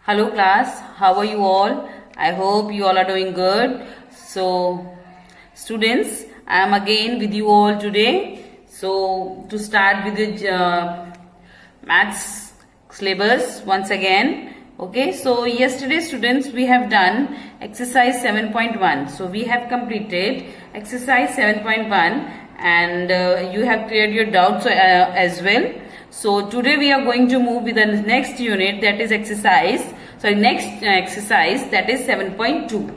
Hello class, how are you all? I hope you all are doing good. So students, I am again with you all today. So to start with the maths syllabus once again. Okay, so yesterday students we have done exercise 7.1. So we have completed exercise 7.1 and you have cleared your doubts as well. So today we are going to move with the next unit, that is exercise that is 7.2.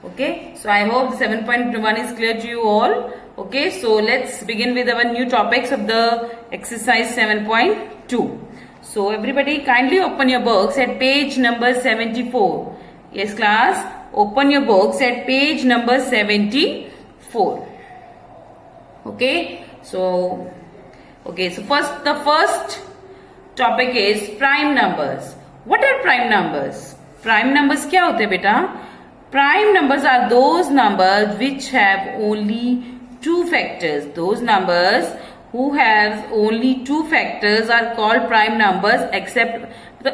Okay, so I hope 7.1 is clear to you all. Okay, so let's begin with our new topics of the exercise 7.2. So everybody kindly open your books at page number 74. Yes class, open your books at page number 74. Okay, so the first topic is prime numbers. What are prime numbers? Prime numbers क्या होते हैं बेटा? Prime numbers are those numbers which have only two factors. Those numbers who have only two factors are called prime numbers except the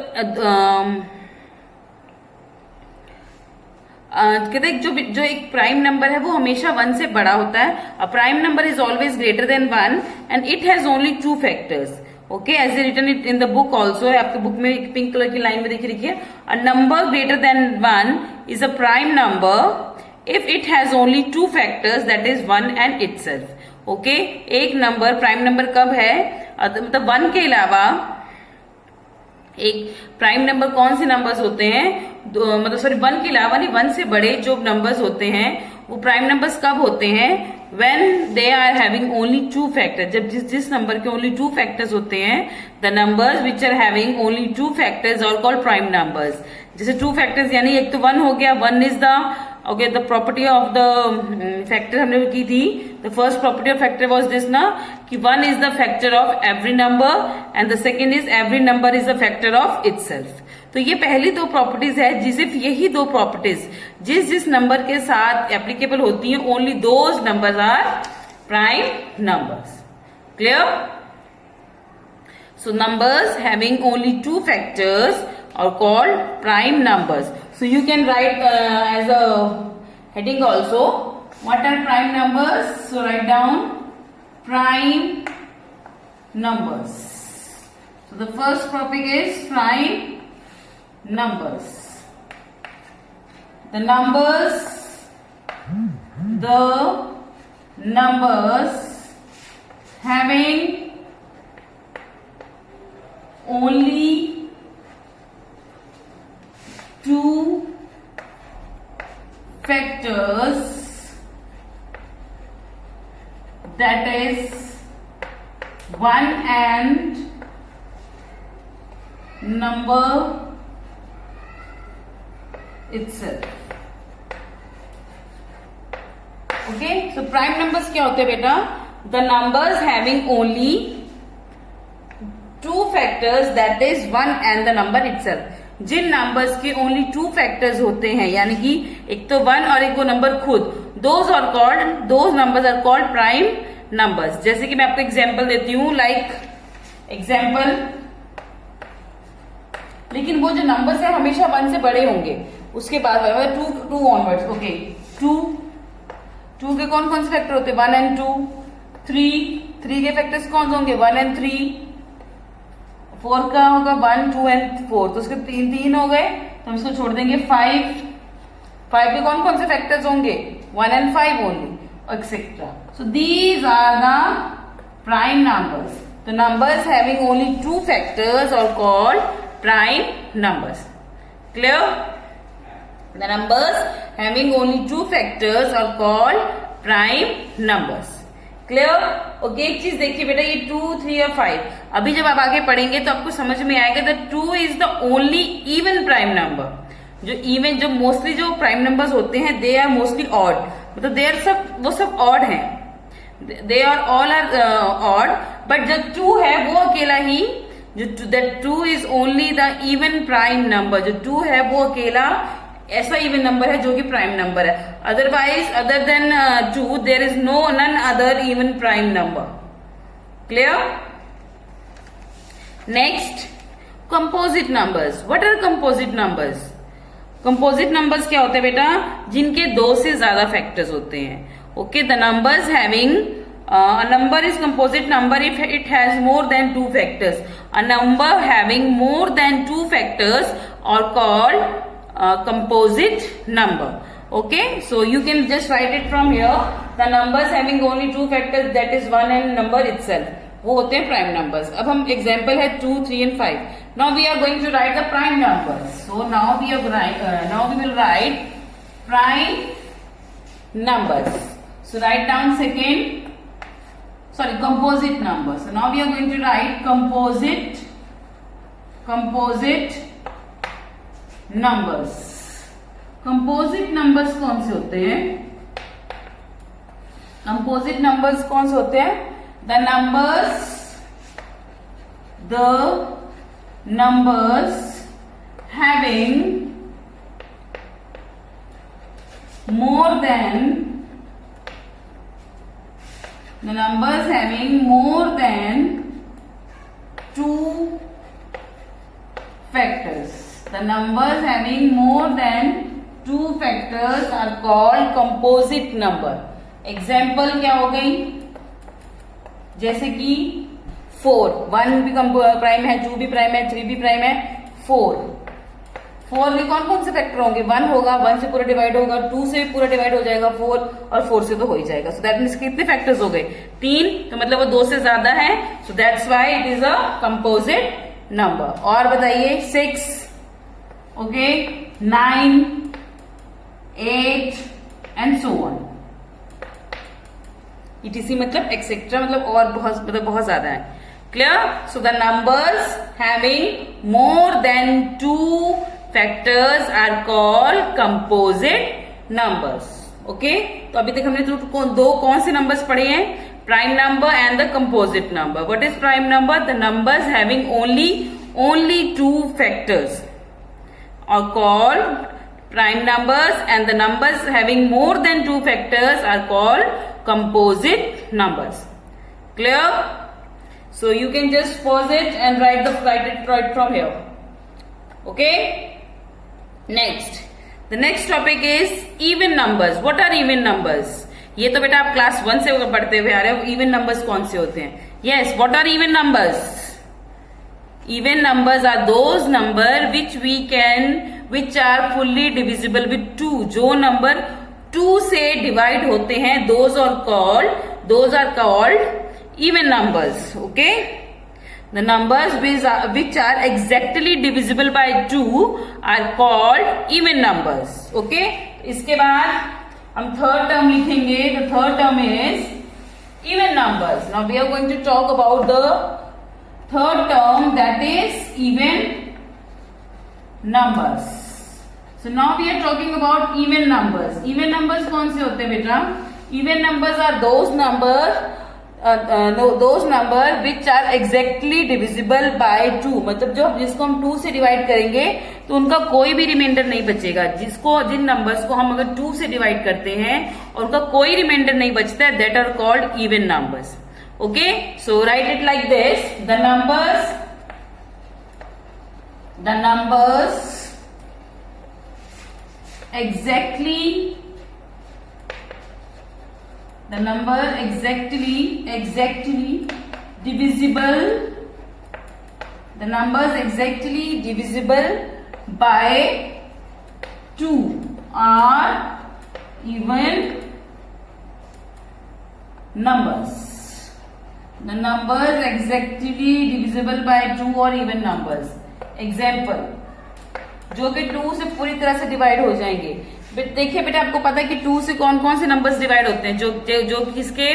कहते हैं जो एक prime number है वो हमेशा वन से बड़ा होता है. A prime number is always greater than one and it has only two factors. Okay, as a written it in the book also. आपके बुक में एक पिंक कलर की लाइन में देखिए लिखिए, a number greater than one is a prime number if it has only two factors, that is one and itself. Okay, एक number prime number कब है, मतलब वन के अलावा एक प्राइम नंबर कौन से नंबर्स होते हैं, मतलब सॉरी वन के अलावा नहीं, वन से बड़े जो नंबर्स होते हैं वो प्राइम नंबर्स कब होते हैं, when they are having only two factors. जब जिस नंबर के ओनली टू फैक्टर्स होते हैं, the numbers which are having only two factors are called prime numbers. जैसे टू फैक्टर्स यानी एक तो वन हो गया, one is the okay the property of the factor हमने की थी. The first property of factor was this ना कि one is the factor of every number and the second is every number is the factor of itself. तो ये पहली दो properties है, सिर्फ यही दो प्रॉपर्टीज जिस नंबर के साथ एप्लीकेबल होती हैं, only those numbers are prime numbers. Clear? So numbers having only two factors are called prime numbers. So you can write as a heading also, what are prime numbers? So write down prime numbers. So the first topic is prime numbers. The numbers having only two factors, that is one and number itself. Okay, so prime numbers क्या होते हैं बेटा? The numbers having only two factors, that is one and the number itself. जिन numbers के only two factors होते हैं, यानी कि एक तो वन और एक वो नंबर खुद, those numbers are called prime numbers. जैसे कि मैं आपको एग्जांपल देती हूँ, लाइक एग्जांपल, लेकिन वो जो नंबर्स है हमेशा वन से बड़े होंगे. उसके बाद टू ऑनवर्ड्स. ओके, टू के कौन कौन से फैक्टर होते हैं, वन एंड टू. थ्री के फैक्टर्स कौन से होंगे, वन एंड थ्री. फोर का होगा वन टू एंड फोर, तो उसके तीन हो गए, तो हम इसको छोड़ देंगे. फाइव के कौन कौन से फैक्टर्स होंगे, one and five only, etcetera. So these are the prime numbers. The numbers having only two factors are called prime numbers. Clear? The numbers having only two factors are called prime numbers. Clear? Okay, एक चीज देखिए बेटा, ये 2, 3 और 5, अभी जब आप आगे पढ़ेंगे तो आपको समझ में आएगा that 2 is the only even prime number. जो मोस्टली जो प्राइम नंबर्स होते हैं दे आर मोस्टली ऑड, मतलब वो सब ऑड हैं, they are all are odd. But जो 2 है वो अकेला ही, that 2 is only the even prime number. जो 2 है वो अकेला ऐसा इवन नंबर है जो कि प्राइम नंबर है. Otherwise other than 2 there is none other even prime number. Clear? Next, composite numbers. What are composite numbers? Composite numbers क्या होते हैं बेटा? जिनके दो से ज्यादा फैक्टर्स होते हैं. Okay, the numbers having a number is composite number if it has more than two factors. A number having more than two factors are called composite number. Okay, so you can just write it from here. The numbers having only two factors, that is one and number itself, वो होते हैं prime numbers. अब हम example है 2, 3 and 5. Now we are going to write the prime numbers. So now we will write prime numbers. So write down composite numbers. So now we are going to write composite numbers. Composite numbers कौन से होते हैं? Composite numbers कौन से होते हैं? The numbers having more than two factors. The numbers having more than two factors are called composite number. Example क्या हो गई? जैसे कि 4, 1 भी प्राइम है, 2 भी प्राइम है, 3 भी प्राइम है, 4 के कौन कौन से फैक्टर होंगे? 1 होगा, 1 से पूरा डिवाइड होगा, 2 से भी पूरा डिवाइड हो जाएगा 4, और 4 से तो हो ही जाएगा. सो दैट मीन्स कितने फैक्टर्स हो गए? 3. तो मतलब वो 2 से ज्यादा है. So that's why it is a composite number. और बताइए 6, okay, 9, 8 and so on. ETC मतलब एक्सेट्रा, मतलब और बहुत ज्यादा है. Clear? So the numbers having more than 2 factors are called composite numbers. Okay, तो अभी तक हमने दो कौन से नंबर्स पढ़े हैं? Prime number and the composite number. What is prime number? The numbers having only 2 factors are called prime numbers, and the numbers having more than 2 factors are called composite numbers. Clear? So you can just pause it and write it from here. Okay? Next, the next topic is even numbers. What are even numbers? ये तो बेटा आप class 1 से पढ़ते हुए आ रहे हो. even numbers कौन से होते हैं? Yes, what are even numbers? Even numbers are those number which are fully divisible with 2. जो नंबर 2 से डिवाइड होते हैं, those are called even numbers. Okay? The numbers which are exactly divisible by 2 are called even numbers. Okay? इसके बाद हम third term लिखेंगे. The third term is even numbers. Now we are going to talk about the third term, that is even numbers. So now we are talking about even numbers. Even numbers कौन से होते हैं बेटा? Even numbers are those number which are exactly divisible by 2. मतलब जिसको हम 2 से divide करेंगे तो उनका कोई भी रिमाइंडर नहीं बचेगा. जिन नंबर्स को हम अगर 2 से डिवाइड करते हैं और उनका कोई रिमाइंडर नहीं बचता है, that are called even numbers. Okay, so write it like this. The numbers exactly divisible by 2 are even numbers. The numbers exactly divisible by 2 or even numbers. Example, जो कि 2 से पूरी तरह से डिवाइड हो जाएंगे. देखिए बेटा, आपको पता है कि 2 से कौन कौन से नंबर्स डिवाइड होते हैं? जो किसके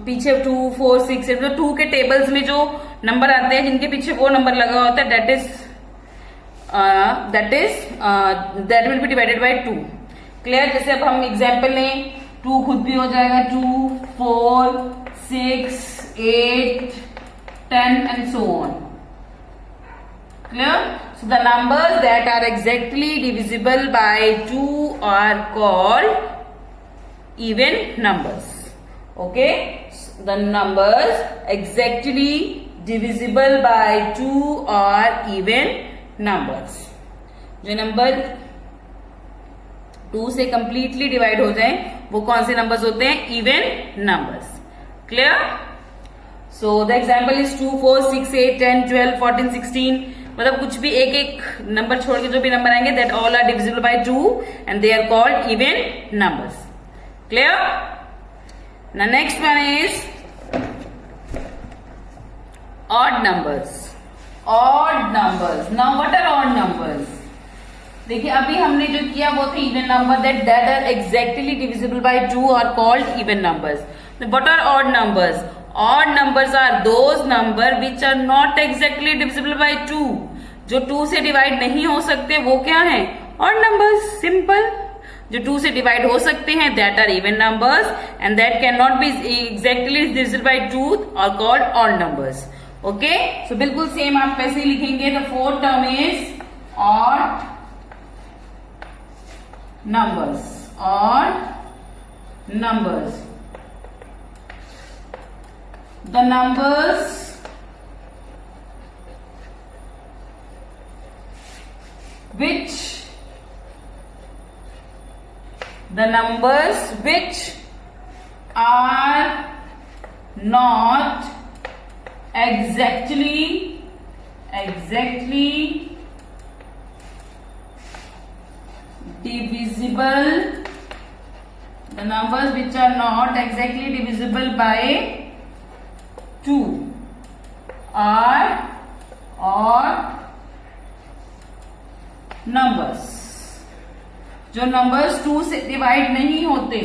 पीछे 2, 4, 6, 7, 2 के टेबल्स में जो नंबर आते हैं जिनके पीछे वो नंबर लगा होता है, that will be divided by 2. Clear? जैसे अब हम एग्जाम्पल लें, 2 खुद भी हो जाएगा 2, 4, 6, 8, 10 and so on. Clear? So the numbers that are exactly divisible by 2 are called even numbers. Okay? So the numbers exactly divisible by 2 or even numbers। जो number 2 से कंप्लीटली डिवाइड हो जाए वो कौन से नंबर्स होते हैं? Even numbers. Clear? So the example is 2, 4, 6, 8, 10, 12, 14, 16। मतलब कुछ भी एक एक नंबर छोड़ के जो भी नंबर आएंगे that all are divisible by 2 and they are called even numbers. Clear? Now next one is odd numbers। odd numbers। now what are odd numbers? देखिए अभी हमने जो किया वो थे even number that are exactly divisible by 2 are called even numbers. What are odd numbers? Odd numbers are those number which are not exactly divisible by 2। जो 2 से divide नहीं हो सकते वो क्या है? Odd numbers. सिंपल। जो 2 से डिवाइड हो सकते हैं that are even numbers and that can not be exactly divisible by 2 are called odd numbers. Okay, so बिल्कुल सेम आप वैसे ही लिखेंगे। The fourth term is odd numbers। odd numbers। the numbers which are not exactly divisible, the numbers which are not exactly divisible by 2 are odd numbers। जो numbers 2 से divide नहीं होते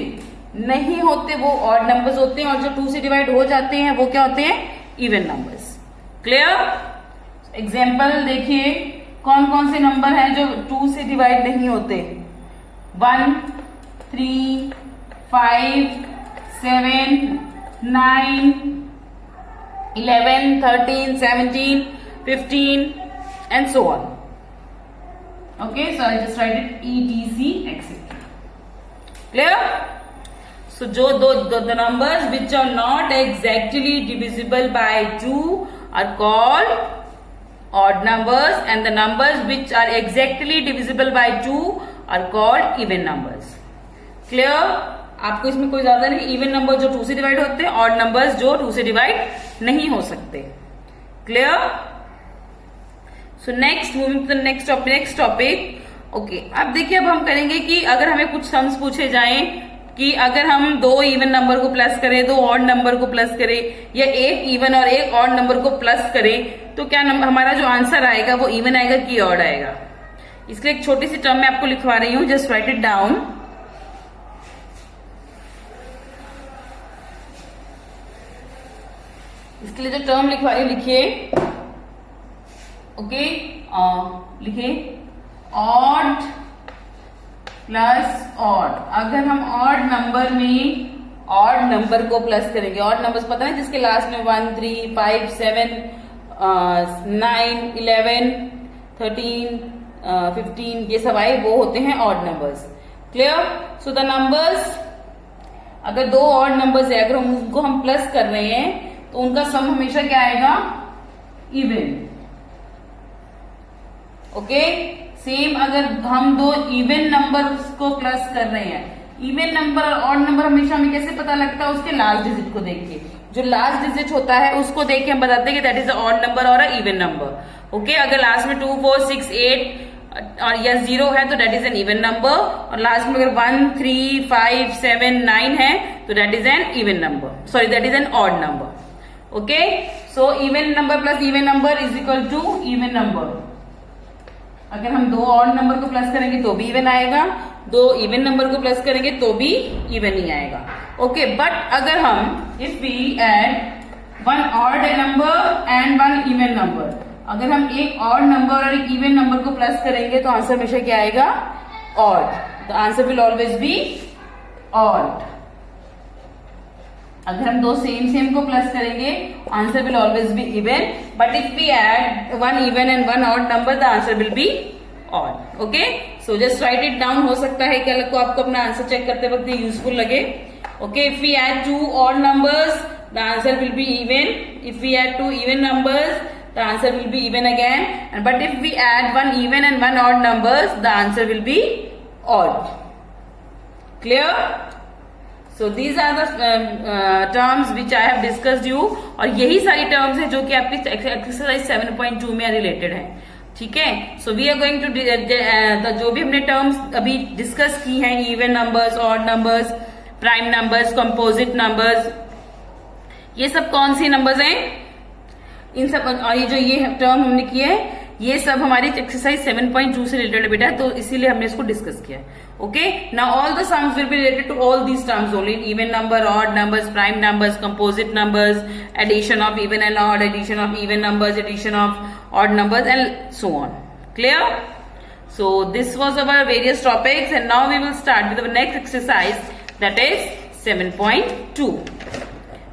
वो ऑड नंबर्स होते हैं और जो 2 से डिवाइड हो जाते हैं वो क्या होते हैं? Even numbers. क्लियर? एग्जाम्पल देखिए कौन कौन से नंबर हैं जो 2 से डिवाइड नहीं होते? 1, 3, 5, 7, 9, 11, 13, 17, 15 and so on। Okay, so I'll just write it etc etc। Clear? So the numbers which are not exactly divisible by 2 are called odd numbers and the numbers which are exactly divisible by 2 are called even numbers। Clear? आपको इसमें कोई ज्यादा नहीं। Even number जो 2 से divide होते हैं, odd numbers जो 2 से डिवाइड नहीं हो सकते। Clear? So next moving to the next topic. Okay, अब देखिए अब हम करेंगे कि अगर हमें कुछ सम्स पूछे जाएं कि अगर हम 2 इवन नंबर को प्लस करें, 2 ऑड नंबर को प्लस करें या एक इवन और एक ऑड नंबर को प्लस करें तो क्या हमारा जो आंसर आएगा वो इवन आएगा कि ऑड आएगा? इसके लिए एक छोटी सी टर्म मैं आपको लिखवा रही हूं, जस्ट राइट इट डाउन। इसके लिए जो टर्म लिखवा रही हूं लिखिए। ओके, लिखिए ऑड प्लस ऑड। अगर हम ऑड नंबर में ऑड नंबर को प्लस करेंगे, ऑड नंबर्स पता है जिसके लास्ट में 1, 3, 5, 7, 9, 11, 13, 15 ये सब आए वो होते हैं odd numbers. Clear? So the numbers, अगर 2 ऑड नंबर्स है अगर उनको हम प्लस कर रहे हैं तो उनका सम हमेशा क्या आएगा? इवन। ओके, सेम अगर हम 2 इवन नंबर्स को प्लस कर रहे हैं, इवन नंबर और ऑड नंबर हमेशा हमें कैसे पता लगता है? उसके लास्ट डिजिट को देख के। जो लास्ट डिजिट होता है उसको देख के हम बताते हैं कि that is a odd number और अ इवन नंबर। ओके, अगर लास्ट में 2, 4, 6, 8 और या 0 है तो that is an even number और लास्ट में अगर 1, 3, 5, 7, 9 है तो that is an even number, sorry that is an odd number. Okay, so even number plus even number is equal to even number. अगर हम 2 ऑड नंबर को plus करेंगे तो भी इवन आएगा, 2 इवन नंबर को प्लस करेंगे तो भी इवन ही आएगा। ओके, बट अगर हम if we add 1 odd number and 1 even number, अगर हम एक ऑड नंबर और एक इवन नंबर को प्लस करेंगे तो आंसर हमेशा क्या आएगा? Odd. The answer will always be odd. अगर हम 2 सेम को प्लस करेंगे answer will always be even, but if we add 1 even and 1 odd number the answer will be odd. Okay, so just write it down. हो सकता है कि आपको अपना आंसर चेक करते वक्त ये यूजफुल लगे। Okay, if we add 2 odd numbers the answer will be even. If we add two even numbers, the answer will be even again. But if we add one even and one odd numbers, the answer will be odd. Clear? So these are the terms which I have discussed you. और यही सारी terms है जो कि आपकी exercise 7.2 में related है. ठीक है. So we are going to जो भी हमने टर्म्स अभी डिस्कस की हैं, even numbers, odd numbers, prime numbers, composite numbers, ये सब कौन सी नंबर्स हैं? इन सब, और ये जो ये टर्म हमने किए है, ये सब हमारी एक्सरसाइज 7.2 से रिलेटेड बेटा, तो इसीलिए हमने इसको डिस्कस किया है. Okay. Now all the sums will be related to all these terms only. Even number, odd numbers, prime numbers, composite numbers, addition of even and odd, addition of even numbers, addition of odd numbers and so on. Clear? So this was our various topics, and now we will start with our next exercise, that is 7.2.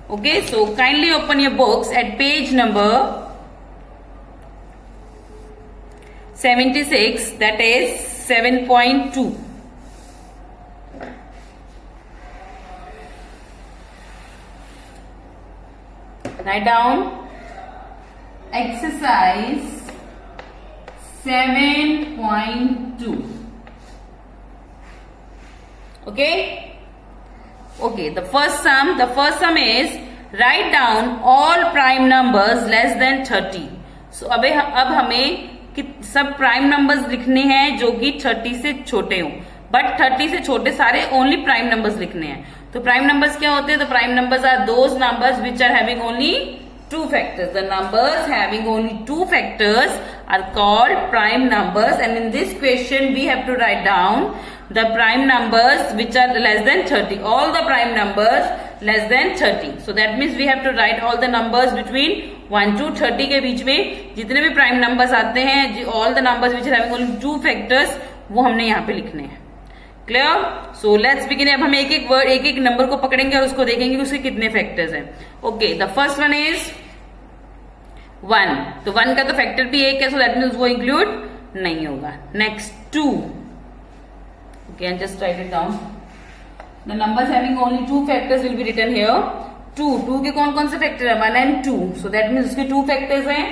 Okay, so kindly open your books at page number 76, that is 7.2. Write down exercise 7.2. Okay? Okay, the first sum is write down all prime numbers less than 30. So अब हमें सब prime numbers लिखने हैं जो कि 30 से छोटे हों, बट 30 से छोटे सारे ओनली प्राइम नंबर्स लिखने हैं. तो प्राइम नंबर्स क्या होते हैं? तो prime numbers are those numbers which are having only two factors. The numbers having only two factors are called prime numbers, and in this question we have to write down the prime numbers which are less than 30. All the prime numbers less than 30. So that means we have to write all the numbers between 1 to 30 के बीच में जितने भी prime numbers आते हैं, all the numbers which are having only two factors, वो हमने यहाँ पे लिखने हैं. क्लियर? So let's begin. अब हम एक एक वर्ड, एक एक नंबर को पकड़ेंगे और उसको देखेंगे कि उसके कितने फैक्टर्स हैं. Okay, the first one is 1. तो 1 का तो फैक्टर भी एक है, सो दैट मीन्स वो इंक्लूड नहीं होगा. Next 2. Okay, and just write it down. The numbers having only two factors will be written here. 2 के कौन कौन से फैक्टर है? 1 and 2. सो दैट मीन्स उसके 2 फैक्टर्स हैं,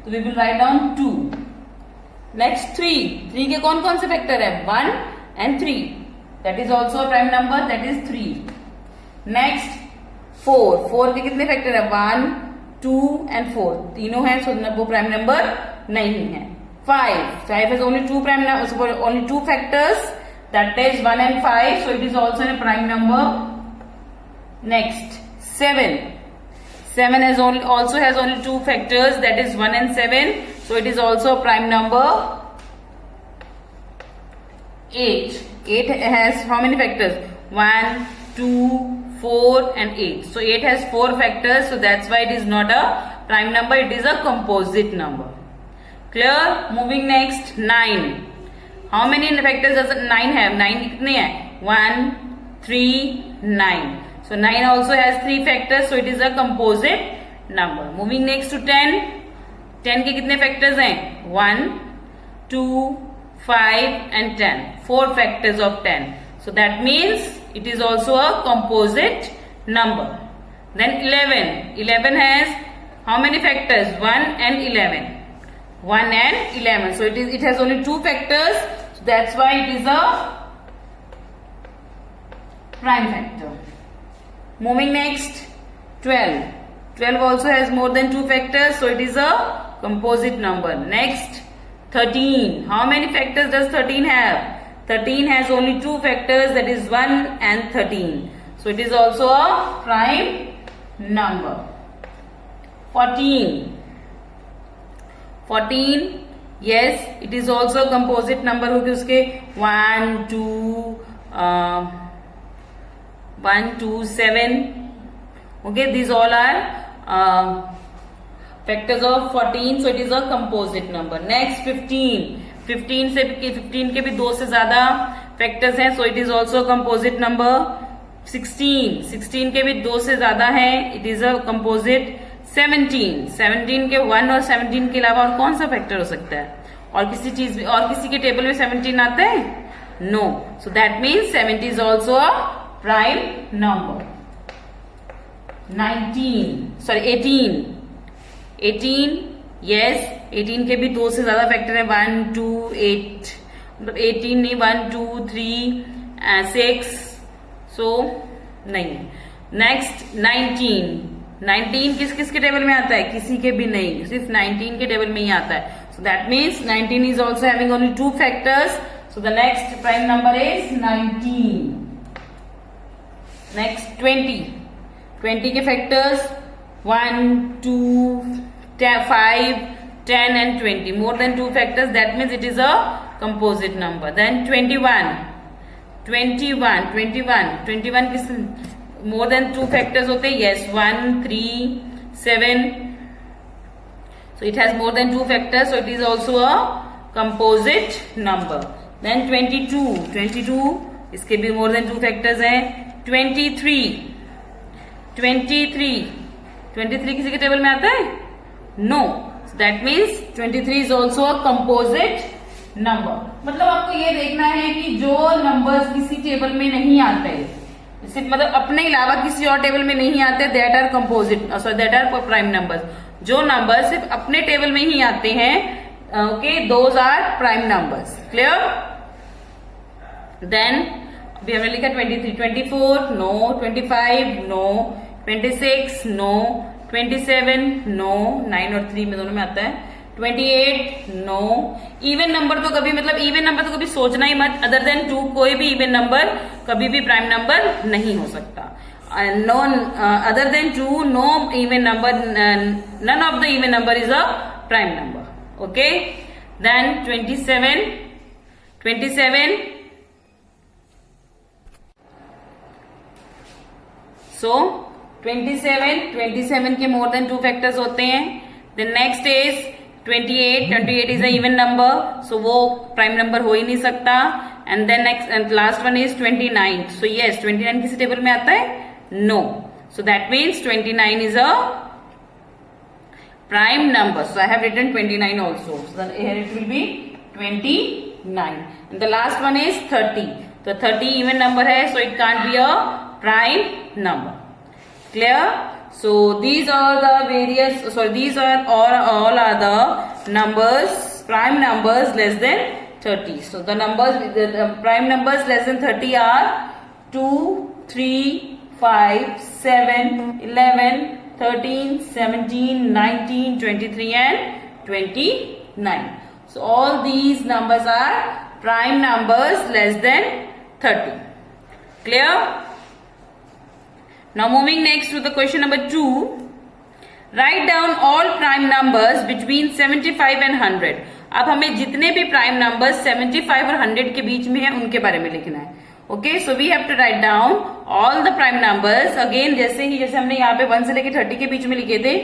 तो we will write down 2. Next 3 के कौन कौन से फैक्टर है? 1 and 3. That is also a prime number, that is 3. Next 4 के कितने फैक्टर है? 1, 2 and 4. तीनों हैं, सो वो प्राइम नंबर नहीं है. 5 has only two prime numbers, only two factors, that is 1 and 5, so it is also a prime number. Next 7 has only two factors, that is 1 and 7, so it is also a prime number. 8 has how many factors? 1, 2, 4 and 8. So 8 has 4 factors, so that's why it is not a prime number, it is a composite number. Clear? Moving next, 9. How many factors does 9 have? 9 कितने हैं? 1, 3, 9. So 9 also has 3 factors, so it is a composite number. Moving next to 10. 10 के कितने factors हैं? 1, 2, 5 and 10. 4 factors of 10. So that means it is also a composite number. Then 11. 11 has how many factors? 1 and 11. 1 and 11. So it has only 2 factors. So that's why it is a prime factor. Moving next, 12. 12 also has more than 2 factors. So it is a composite number. Next, 13. How many factors does 13 have? 13 has only 2 factors, that is 1 and 13. So it is also a prime number. 14. 14, yes, it is also a composite number क्योंकि उसके 1, 2, 7. Okay, these all are factors of 14, so it is a composite number. Next 15. 15 के भी 2 से ज्यादा factors हैं, so it is also a composite number. 16 के भी 2 से ज्यादा है, it is a composite. 17 के 1 और 17 के अलावा और कौन सा फैक्टर हो सकता है? और किसी के टेबल में 17 आता है? No. So that means 70 is also a prime number. 19 sorry 18 yes 18 के भी 2 से ज्यादा फैक्टर है 1 2 8 मतलब 18 नहीं 1 2 3 6 सो नहीं। नेक्स्ट 19 किस किस के टेबल में आता है? किसी के भी नहीं, सिर्फ 19 के टेबल में ही आता है। So that means 19 is also having only 2 factors. So the next prime number is 19। Next 20 के factors 1 2 5 10 and 20 more than 2 factors, that means it is a composite number. Then 21 किस more than 2 factors होते हैं? Yes 1 3 7, so it has more than 2 factors, so it is also a composite number. Then 22 इसके भी more than 2 factors हैं। 23 किसी के table में आता है? No, so that means 23 is also a composite number. मतलब आपको ये देखना है कि जो नंबर्स किसी टेबल में नहीं आते, सिर्फ मतलब अपने अलावा किसी और टेबल में नहीं आते, that are composite sorry that are prime numbers. जो नंबर सिर्फ अपने टेबल में ही आते हैं, okay, those are prime numbers. Clear? Then अभी हमने लिखा 23 24 नो 25 नो 26 नो 27 नो 9 और 3 में दोनों में आता है 28 नो। इवन नंबर तो कभी मतलब इवन नंबर तो कभी सोचना ही मत, अदर देन 2 कोई भी इवन नंबर कभी भी प्राइम नंबर नहीं हो सकता। No other than 2 no even number, none of the even number is a prime number. Okay, then 27 so 27 के मोर देन 2 फैक्टर्स होते हैं। Then next is 28 is a even number, so वो prime number हो ही नहीं सकता। And then next and last one is 29, so yes 29 किसी table में आता है? No, so that means 29 is a prime number, so I have written 29 also, so here it will be 29। And the last one is 30, तो 30 even number है, so it can't be a prime number. Clear? So these are the various, sorry, these are all are the numbers, prime numbers less than 30. So the numbers, the prime numbers less than 30 are 2 3 5 7 11 13 17 19 23 and 29. So all these numbers are prime numbers less than 30. Clear? Now moving next to the question number 2. Write down all prime numbers between 75 and 100. अब हमें जितने भी prime numbers 75 और 100 के बीच में है उनके बारे में लिखना है। Okay, so we have to write down all the prime numbers. Again जैसे हमने यहाँ पे 1 से लेके 30 के बीच में लिखे थे,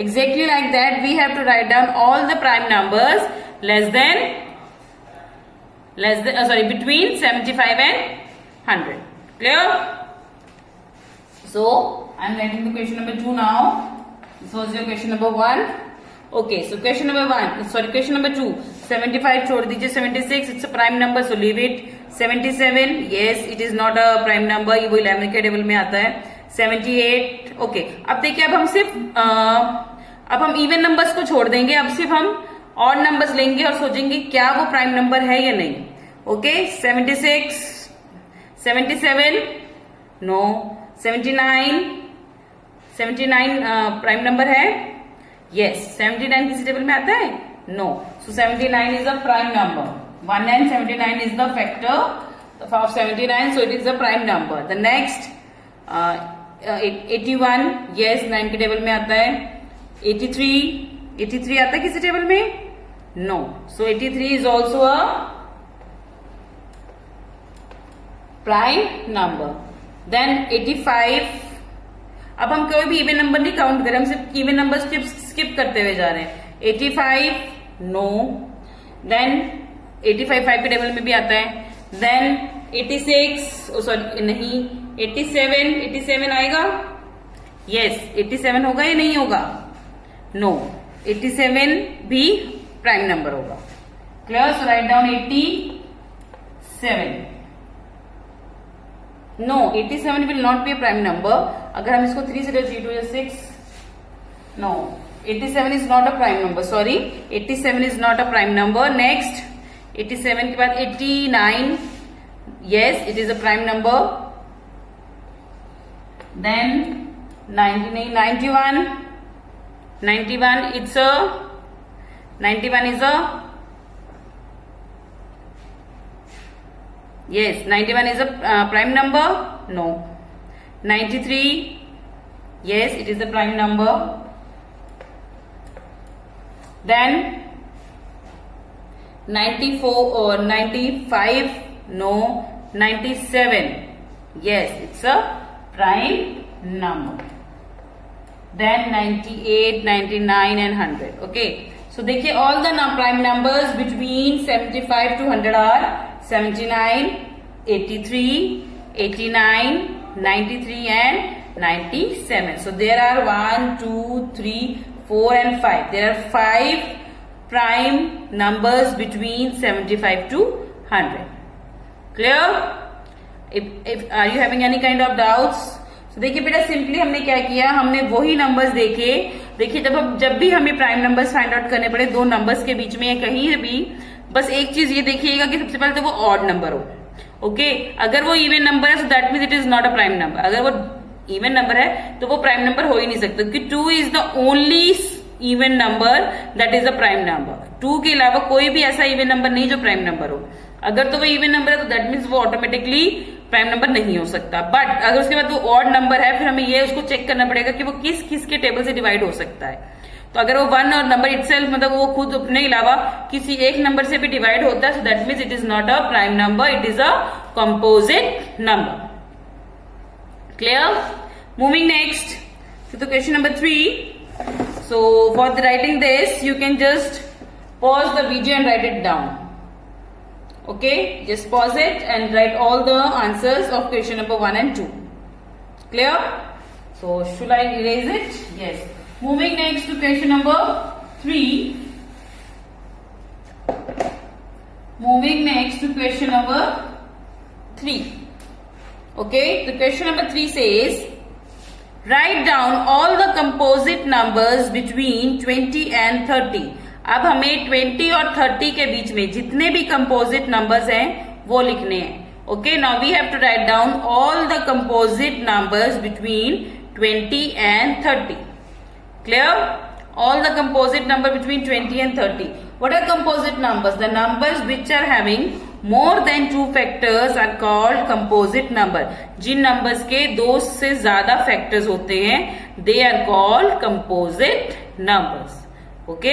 exactly like that we have to write down all the prime numbers less than between 75 and 100. Clear? So I'm writing the question number 2 now. This was your question number 1. Okay, so question number 2. 75 छोड़ दीजिए, 76 it's a prime number, so leave it. 77 yes it is not a prime number, ये वो 11 के table में आता है। 78 okay, अब देखिए अब हम इवन नंबर्स को छोड़ देंगे, अब सिर्फ हम ऑड नंबर्स लेंगे और सोचेंगे क्या वो प्राइम नंबर है या नहीं। ओके, 76 77 नो 79 प्राइम नंबर है? यस। 79 किसी टेबल में आता है? No, so 79 is a prime number. 1 and 79 is the factor of 79, so it is a prime number. The next 81 yes 9 के टेबल में आता है। 83 आता है किसी टेबल में? No, so 83 is also a prime number. Then 85, अब हम कोई भी इवन नंबर नहीं काउंट करें, हम सिर्फ इवन नंबर स्किप करते हुए जा रहे हैं। 85 नो, देन 85 5 के टेबल में भी आता है। देन 86 सॉरी नहीं 87 आएगा? यस 87 होगा या नहीं होगा? नो, 87 भी प्राइम नंबर होगा। Clear? So write down 87. No, 87 will not be a prime number. अगर हम इसको 3 से 3 2 6, no 87 is not a prime number, sorry 87 is not a prime number. Next 87 के बाद 89, yes it is a prime number. Then 91, it's a 91 is a, yes 91 is a prime number. No. 93, yes it is a prime number. Then 94 or 95, no. 97, yes it's a prime number. Then 98, 99 and 100. Okay, so देखिए all the prime numbers between 75 to 100 are 79, 83, 89, 93 and 97. So there are 1, 2, 3, 4 and 5. There are 5 prime numbers between 75 to 100. Clear? If are you having any kind of doubts? तो देखिए बेटा simply हमने क्या किया, हमने वही numbers देखे. देखिए जब भी हमें प्राइम नंबर्स फाइंड आउट करने पड़े, दो नंबर्स के बीच में या कहीं भी, बस एक चीज ये देखिएगा कि सबसे पहले तो वो ऑड नंबर हो. ओके, अगर वो इवन नंबर है so that means it is not a prime number. अगर वो इवन नंबर है तो वो प्राइम नंबर हो ही नहीं सकता, क्योंकि 2 is the only even number that is a prime number. 2 के अलावा कोई भी ऐसा इवन नंबर नहीं जो प्राइम नंबर हो. अगर तो वो इवन नंबर है तो दैट मीन्स वो ऑटोमेटिकली प्राइम नंबर नहीं हो सकता. बट अगर उसके बाद वो ऑड नंबर है, फिर हमें ये उसको चेक करना पड़ेगा कि वो किस किस के टेबल से डिवाइड हो सकता है. तो अगर वो 1 और नंबर इटसेल्फ मतलब वो खुद अपने अलावा किसी एक नंबर से भी डिवाइड होता है, so that means it is not a prime number, it is a composite number. Clear? Moving next to the question number 3. So for the writing this, you can just pause the video and write it down. Okay, just pause it and write all the answers of question number 1 and 2. Clear? So should I erase it? Yes. Moving next to question number 3. Moving next to question number 3. Okay, the question number 3 says, write down all the composite numbers between 20 and 30. अब हमें 20 और 30 के बीच में जितने भी composite numbers हैं वो लिखने हैं. Okay, now we have to write down all the composite numbers between 20 and 30. Clear? All the composite number between 20 and 30. What are composite numbers? The numbers which are having more than 2 factors are called composite number. जिन numbers के 2 से ज्यादा factors होते हैं, they are called composite numbers. Okay,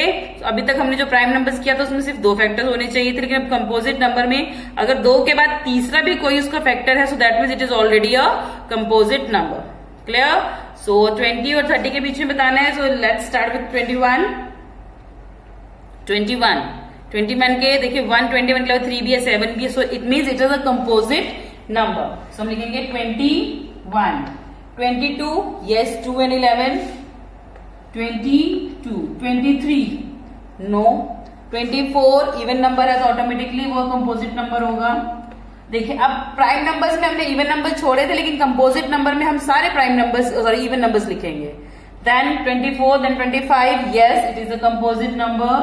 अभी तक हमने जो प्राइम नंबर्स किया था उसमें सिर्फ 2 फैक्टर्स होने चाहिए थे, लेकिन अब कंपोजिट नंबर में अगर 2 के बाद तीसरा भी कोई उसका फैक्टर है, so that means it is already a composite number. Clear? So 20 और 30 के बीच में बताना है. सो लेट्स स्टार्ट विथ 21 के देखिए 121 के 3 भी है 7 भी है, so it means it is a composite number. So हम लिखेंगे 21. 22, yes 2 and 11. 22, 23, no. 24 even number है तो ऑटोमेटिकली वो कंपोजिट नंबर होगा. देखिए अब प्राइम नंबर्स में हमने इवन नंबर छोड़े थे, लेकिन कंपोजिट नंबर में हम सारे prime numbers sorry even numbers लिखेंगे. Then 24, then 25, yes it is a composite number.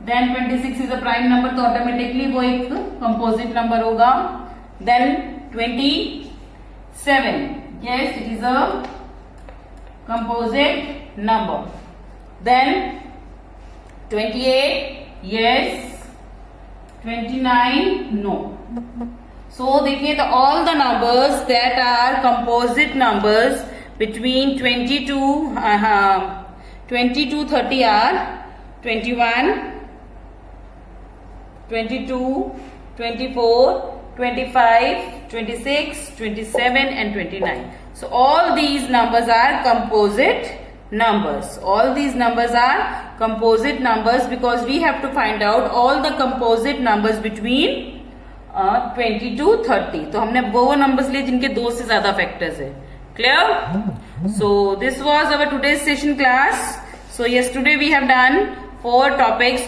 Then 26 is a prime number तो ऑटोमेटिकली वो एक कंपोजिट नंबर होगा. Then 27, yes it is a composite number. Then 28, yes. 29, no. So देखिए तो all the numbers that are composite numbers between 20 to 30 are 21, 22, 24, 25, 26, 27 and 29. So all these numbers are composite numbers. All these numbers are composite numbers because we have to find out all the composite numbers between 20 to 30. तो हमने वो numbers लिए जिनके 2 से ज्यादा factors है. Clear? So this was our today's session class. So yes, today we have done 4 topics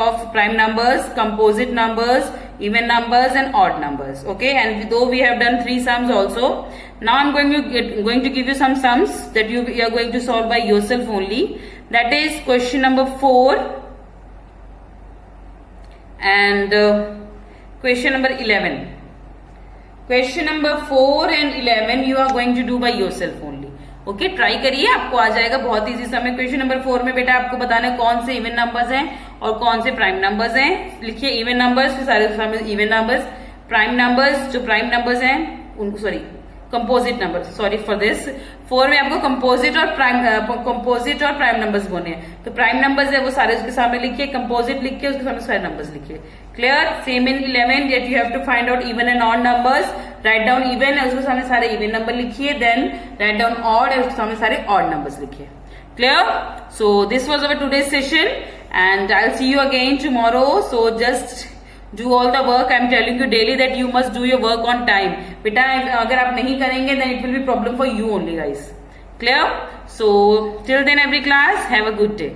of prime numbers, composite numbers, even numbers and odd numbers. Okay, and though we have done 3 sums also, now I'm going to give you some sums that you are going to solve by yourself only. That is question number 4 and question number 11. Question number 4 and 11 you are going to do by yourself only. Okay try करिए, आपको आ जाएगा, बहुत easy समय। Question number 4 में बेटा आपको बताना है कौन से इवन नंबर्स हैं और कौन से प्राइम नंबर्स हैं। लिखिए इवन नंबर्स, सारे इवन नंबर्स, प्राइम नंबर्स, जो प्राइम नंबर्स हैं उनको, sorry composite number, sorry for this. 4 में आपको कंपोजिट और प्राइम नंबर्स बोलने हैं। तो प्राइम नंबर्स है वो सारे उसके सामने लिखिए, कंपोजिट लिखिए, उसके सामने सारे नंबर्स लिखिए। Clear? Same in 11 that you have to find out even and odd numbers. Write down even है, उसके सामने सारे इवन नंबर लिखिए, देन राइट डाउन ऑड है, उसके सामने सारे ऑड नंबर्स लिखिए। Clear? So this was our today's session and I'll see you again tomorrow. So just do all the work. I'm telling you daily that you must do your work on time. बेटा अगर आप नहीं करेंगे then it will be problem for you only guys. Clear? So till then every class have a good day.